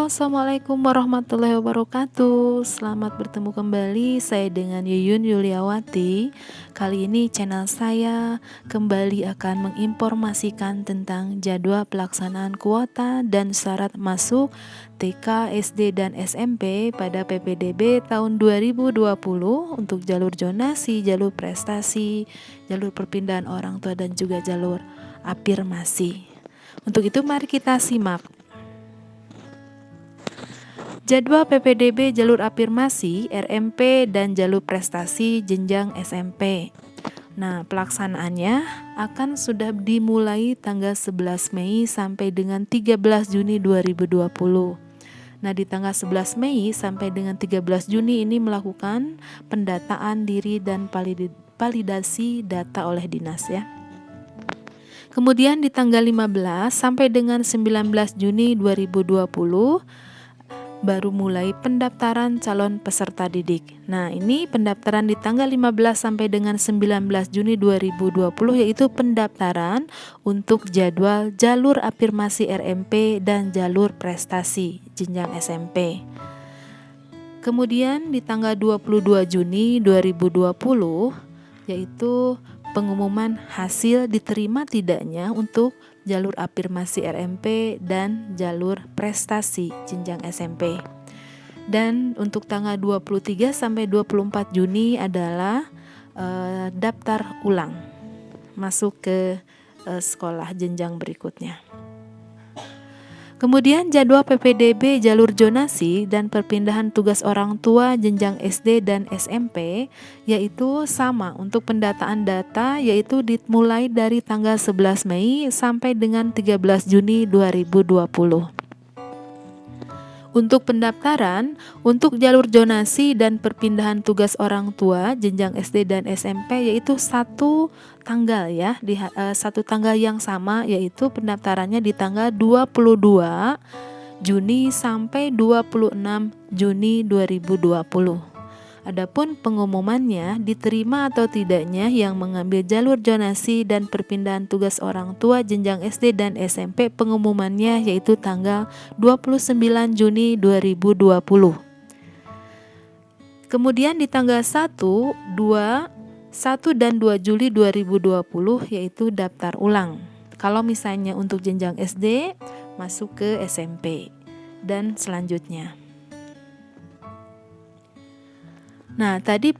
Halo, Assalamualaikum warahmatullahi wabarakatuh. Selamat bertemu kembali, saya dengan Yuyun Yuliawati. Kali ini channel saya kembali akan menginformasikan tentang jadwal pelaksanaan kuota dan syarat masuk TK, SD, dan SMP pada PPDB tahun 2020 untuk jalur zonasi, jalur prestasi, jalur perpindahan orang tua, dan juga jalur afirmasi. Untuk itu mari kita simak. Jadwal PPDB jalur afirmasi, RMP, dan jalur prestasi jenjang SMP. Nah, pelaksanaannya akan sudah dimulai tanggal 11 Mei sampai dengan 13 Juni 2020. Nah, di tanggal 11 Mei sampai dengan 13 Juni ini melakukan pendataan diri dan validasi data oleh dinas ya. Kemudian di tanggal 15 sampai dengan 19 Juni 2020 baru mulai pendaftaran calon peserta didik. Nah, ini pendaftaran di tanggal 15 sampai dengan 19 Juni 2020 yaitu pendaftaran untuk jadwal jalur afirmasi RMP dan jalur prestasi jenjang SMP. Kemudian di tanggal 22 Juni 2020 yaitu pengumuman hasil diterima tidaknya untuk jalur afirmasi RMP dan jalur prestasi jenjang SMP. Dan untuk tanggal 23 sampai 24 Juni adalah daftar ulang masuk ke sekolah jenjang berikutnya. Kemudian jadwal PPDB jalur zonasi dan perpindahan tugas orang tua jenjang SD dan SMP yaitu sama untuk pendataan data yaitu dimulai dari tanggal 11 Mei sampai dengan 13 Juni 2020. Untuk pendaftaran, untuk jalur zonasi dan perpindahan tugas orang tua jenjang SD dan SMP yaitu satu tanggal ya, satu tanggal yang sama yaitu pendaftarannya di tanggal 22 Juni sampai 26 Juni 2020. Adapun pengumumannya diterima atau tidaknya yang mengambil jalur zonasi dan perpindahan tugas orang tua jenjang SD dan SMP pengumumannya yaitu tanggal 29 Juni 2020. Kemudian di tanggal 1 dan 2 Juli 2020 yaitu daftar ulang. Kalau misalnya untuk jenjang SD masuk ke SMP dan selanjutnya. Nah, tadi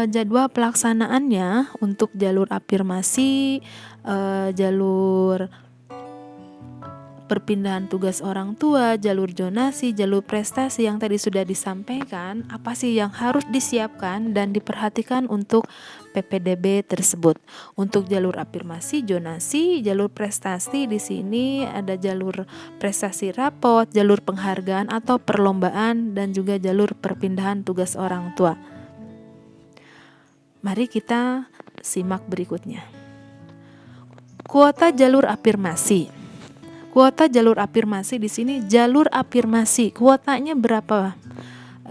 jadwal pelaksanaannya untuk jalur afirmasi, jalur perpindahan tugas orang tua, jalur zonasi, jalur prestasi yang tadi sudah disampaikan, apa sih yang harus disiapkan dan diperhatikan untuk PPDB tersebut. Untuk jalur afirmasi, zonasi, jalur prestasi di sini ada jalur prestasi rapot, jalur penghargaan atau perlombaan dan juga jalur perpindahan tugas orang tua. Mari kita simak berikutnya. Kuota jalur afirmasi. Kuota jalur afirmasi di sini jalur afirmasi kuotanya berapa?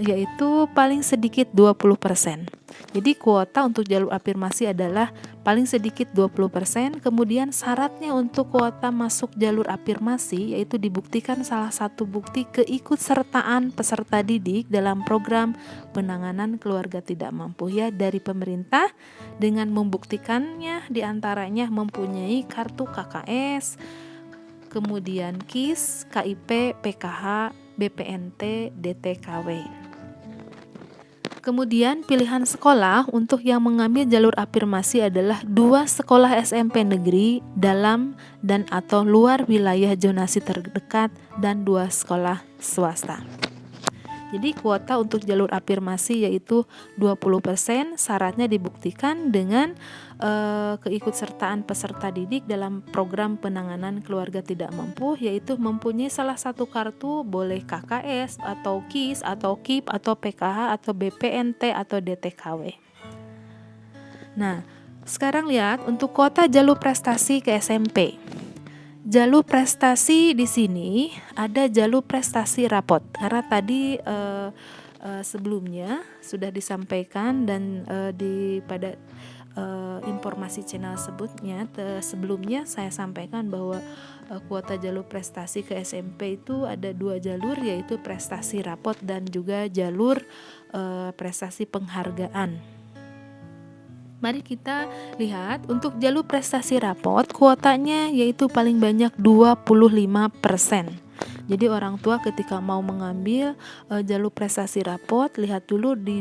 Yaitu paling sedikit 20%. Jadi kuota untuk jalur afirmasi adalah paling sedikit 20%. Kemudian syaratnya untuk kuota masuk jalur afirmasi yaitu dibuktikan salah satu bukti keikutsertaan peserta didik dalam program penanganan keluarga tidak mampu ya dari pemerintah dengan membuktikannya diantaranya mempunyai kartu KKS, kemudian KIS, KIP, PKH, BPNT, DTKW. Kemudian pilihan sekolah untuk yang mengambil jalur afirmasi adalah 2 sekolah SMP negeri dalam dan atau luar wilayah zonasi terdekat dan 2 sekolah swasta. Jadi kuota untuk jalur afirmasi yaitu 20%, syaratnya dibuktikan dengan keikutsertaan peserta didik dalam program penanganan keluarga tidak mampu yaitu mempunyai salah satu kartu, boleh KKS atau KIS atau KIP atau PKH atau BPNT atau DTKW. Nah, sekarang lihat untuk kuota jalur prestasi ke SMP. Jalur prestasi di sini ada jalur prestasi rapot karena tadi sebelumnya sudah disampaikan dan pada informasi channel sebelumnya saya sampaikan bahwa kuota jalur prestasi ke SMP itu ada 2 jalur, yaitu prestasi rapot dan juga jalur prestasi penghargaan. Mari kita lihat untuk jalur prestasi rapot, kuotanya yaitu paling banyak 25%. Jadi orang tua ketika mau mengambil jalur prestasi rapot, lihat dulu di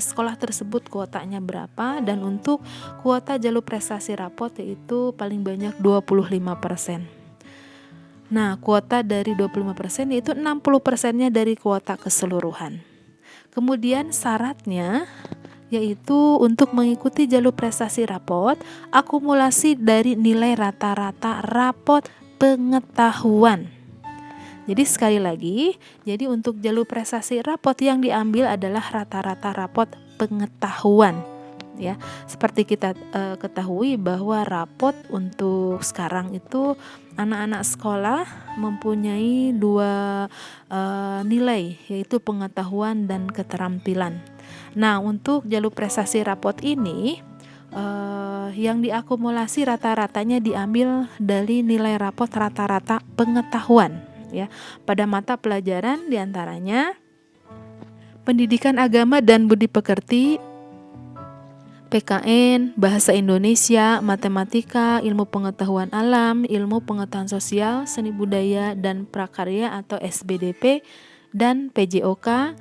sekolah tersebut kuotanya berapa, dan untuk kuota jalur prestasi rapot yaitu paling banyak 25%. Nah, kuota dari 25% yaitu 60%-nya dari kuota keseluruhan. Kemudian syaratnya yaitu untuk mengikuti jalur prestasi rapot, akumulasi dari nilai rata-rata rapot pengetahuan. Jadi sekali lagi, jadi untuk jalur prestasi rapot yang diambil adalah rata-rata rapot pengetahuan. Ya, seperti kita ketahui bahwa rapot untuk sekarang itu anak-anak sekolah mempunyai 2 nilai, yaitu pengetahuan dan keterampilan. Nah, untuk jalur prestasi rapot ini yang diakumulasi rata-ratanya diambil dari nilai rapot rata-rata pengetahuan. Ya, pada mata pelajaran diantaranya pendidikan agama dan budi pekerti, PKN, bahasa Indonesia, matematika, ilmu pengetahuan alam, ilmu pengetahuan sosial, seni budaya dan prakarya atau SBDP, dan PJOK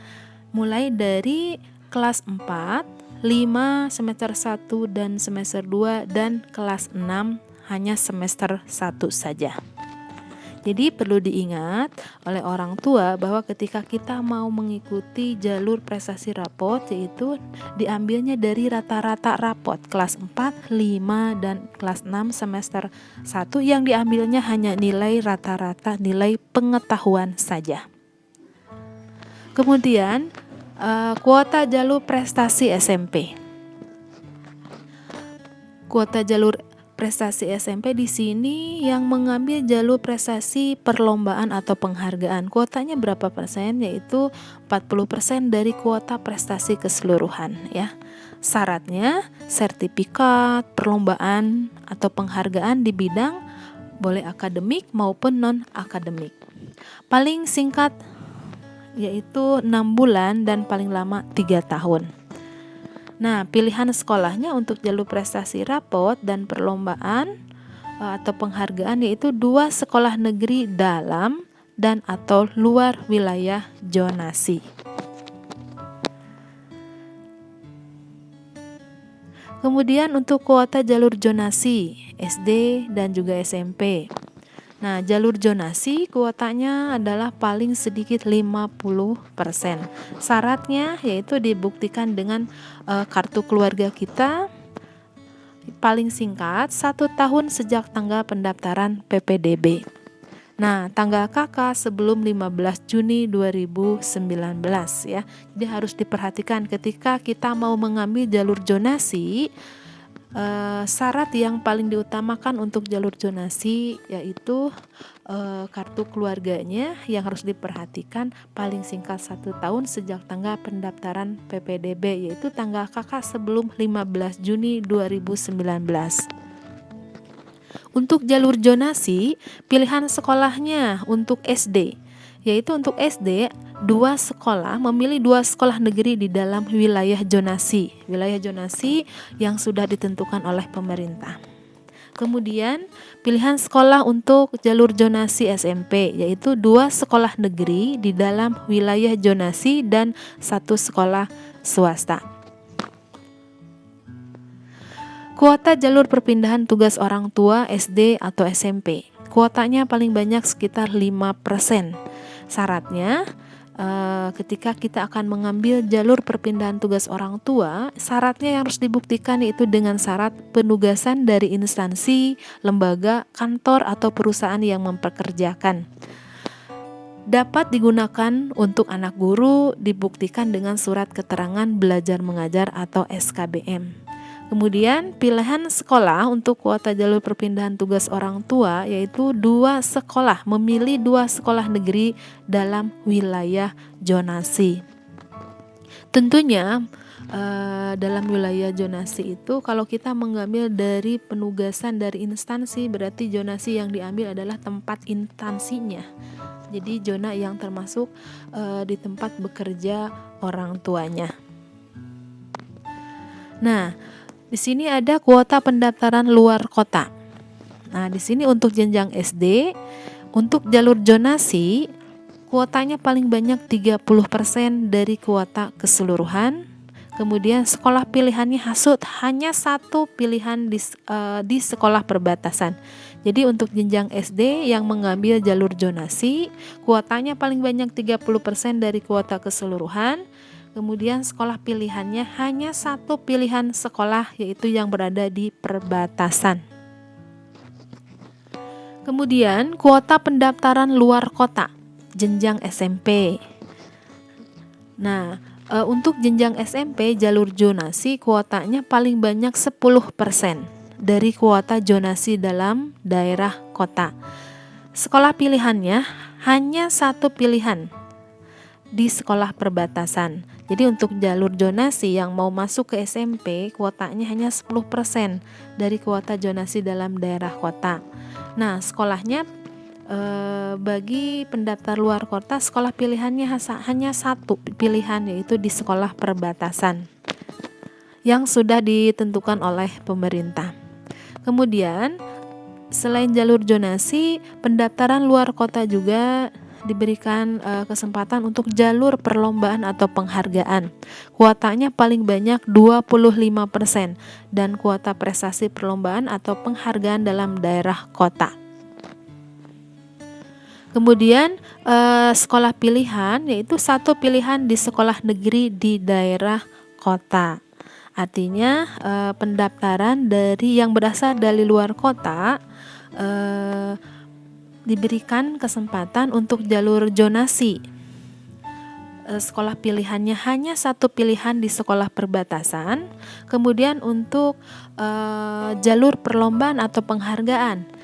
mulai dari kelas 4, 5, semester 1 dan semester 2, dan kelas 6 hanya semester 1 saja. Jadi perlu diingat oleh orang tua bahwa ketika kita mau mengikuti jalur prestasi rapot, yaitu diambilnya dari rata-rata rapot kelas 4, 5, dan kelas 6 semester 1, yang diambilnya hanya nilai rata-rata nilai pengetahuan saja. Kemudian kuota jalur prestasi SMP. Kuota jalur prestasi SMP di sini yang mengambil jalur prestasi perlombaan atau penghargaan. Kuotanya berapa persen? Yaitu 40% dari kuota prestasi keseluruhan, ya. Syaratnya sertifikat, perlombaan atau penghargaan di bidang boleh akademik maupun non-akademik. Paling singkat yaitu 6 bulan dan paling lama 3 tahun. Nah, pilihan sekolahnya untuk jalur prestasi rapot dan perlombaan atau penghargaan yaitu 2 sekolah negeri dalam dan atau luar wilayah zonasi. Kemudian untuk kuota jalur zonasi SD dan juga SMP. Nah, jalur zonasi kuotanya adalah paling sedikit 50%. Syaratnya yaitu dibuktikan dengan kartu keluarga kita paling singkat 1 tahun sejak tanggal pendaftaran PPDB. Nah, tanggal KK sebelum 15 Juni 2019 ya. Jadi harus diperhatikan ketika kita mau mengambil jalur zonasi. Syarat yang paling diutamakan untuk jalur zonasi yaitu kartu keluarganya yang harus diperhatikan paling singkat 1 tahun sejak tanggal pendaftaran PPDB, yaitu tanggal KK sebelum 15 Juni 2019. Untuk jalur zonasi, pilihan sekolahnya untuk SD, yaitu untuk SD 2 sekolah memilih 2 sekolah negeri di dalam wilayah zonasi yang sudah ditentukan oleh pemerintah. Kemudian pilihan sekolah untuk jalur zonasi SMP yaitu 2 sekolah negeri di dalam wilayah zonasi dan 1 sekolah swasta. Kuota jalur perpindahan tugas orang tua SD atau SMP. Kuotanya paling banyak sekitar 5%. Syaratnya ketika kita akan mengambil jalur perpindahan tugas orang tua, syaratnya yang harus dibuktikan yaitu dengan syarat penugasan dari instansi, lembaga, kantor atau perusahaan yang mempekerjakan. Dapat digunakan untuk anak guru, dibuktikan dengan surat keterangan belajar mengajar atau SKBM. Kemudian pilihan sekolah untuk kuota jalur perpindahan tugas orang tua yaitu 2 sekolah, memilih 2 sekolah negeri dalam wilayah zonasi. Tentunya dalam wilayah zonasi itu kalau kita mengambil dari penugasan dari instansi, berarti zonasi yang diambil adalah tempat instansinya. Jadi zona yang termasuk di tempat bekerja orang tuanya. Nah, di sini ada kuota pendaftaran luar kota. Nah, di sini untuk jenjang SD, untuk jalur zonasi, kuotanya paling banyak 30% dari kuota keseluruhan. Kemudian sekolah pilihannya hanya satu pilihan di sekolah perbatasan. Jadi untuk jenjang SD yang mengambil jalur zonasi, kuotanya paling banyak 30% dari kuota keseluruhan. Kemudian sekolah pilihannya hanya satu pilihan sekolah, yaitu yang berada di perbatasan. Kemudian kuota pendaftaran luar kota, jenjang SMP. Nah, untuk jenjang SMP jalur zonasi kuotanya paling banyak 10% dari kuota zonasi dalam daerah kota. Sekolah pilihannya hanya satu pilihan di sekolah perbatasan. Jadi untuk jalur zonasi yang mau masuk ke SMP kuotanya hanya 10% dari kuota zonasi dalam daerah kota. Nah, sekolahnya bagi pendaftar luar kota, sekolah pilihannya hanya satu pilihan, yaitu di sekolah perbatasan yang sudah ditentukan oleh pemerintah. Kemudian selain jalur zonasi, pendaftaran luar kota juga diberikan kesempatan untuk jalur perlombaan atau penghargaan. Kuotanya paling banyak 25% dan kuota prestasi perlombaan atau penghargaan dalam daerah kota. Kemudian sekolah pilihan, yaitu satu pilihan di sekolah negeri di daerah kota. Artinya pendaftaran dari yang berasal dari luar kota diberikan kesempatan untuk jalur zonasi. Sekolah pilihannya hanya satu pilihan di sekolah perbatasan. Kemudian untuk jalur perlombaan atau penghargaan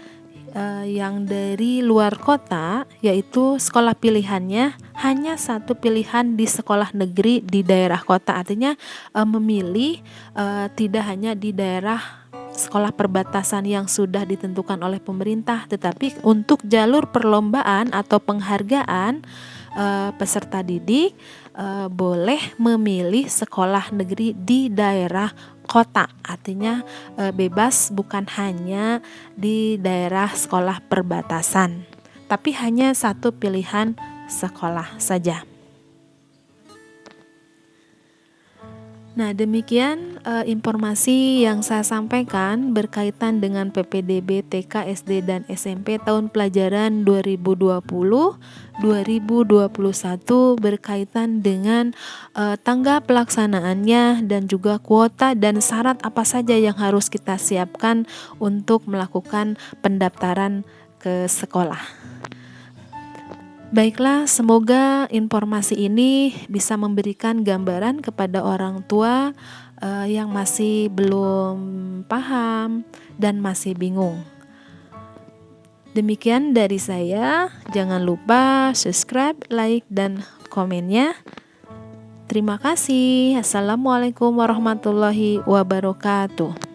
yang dari luar kota, yaitu sekolah pilihannya hanya satu pilihan di sekolah negeri di daerah kota. Artinya memilih tidak hanya di daerah sekolah perbatasan yang sudah ditentukan oleh pemerintah, tetapi untuk jalur perlombaan atau penghargaan peserta didik boleh memilih sekolah negeri di daerah kota. Artinya bebas, bukan hanya di daerah sekolah perbatasan, tapi hanya satu pilihan sekolah saja. Nah, demikian informasi yang saya sampaikan berkaitan dengan PPDB TK, SD, dan SMP tahun pelajaran 2020-2021 berkaitan dengan tangga pelaksanaannya dan juga kuota dan syarat apa saja yang harus kita siapkan untuk melakukan pendaftaran ke sekolah. Baiklah, semoga informasi ini bisa memberikan gambaran kepada orang tua yang masih belum paham dan masih bingung. Demikian dari saya, jangan lupa subscribe, like, dan komennya. Terima kasih. Assalamualaikum warahmatullahi wabarakatuh.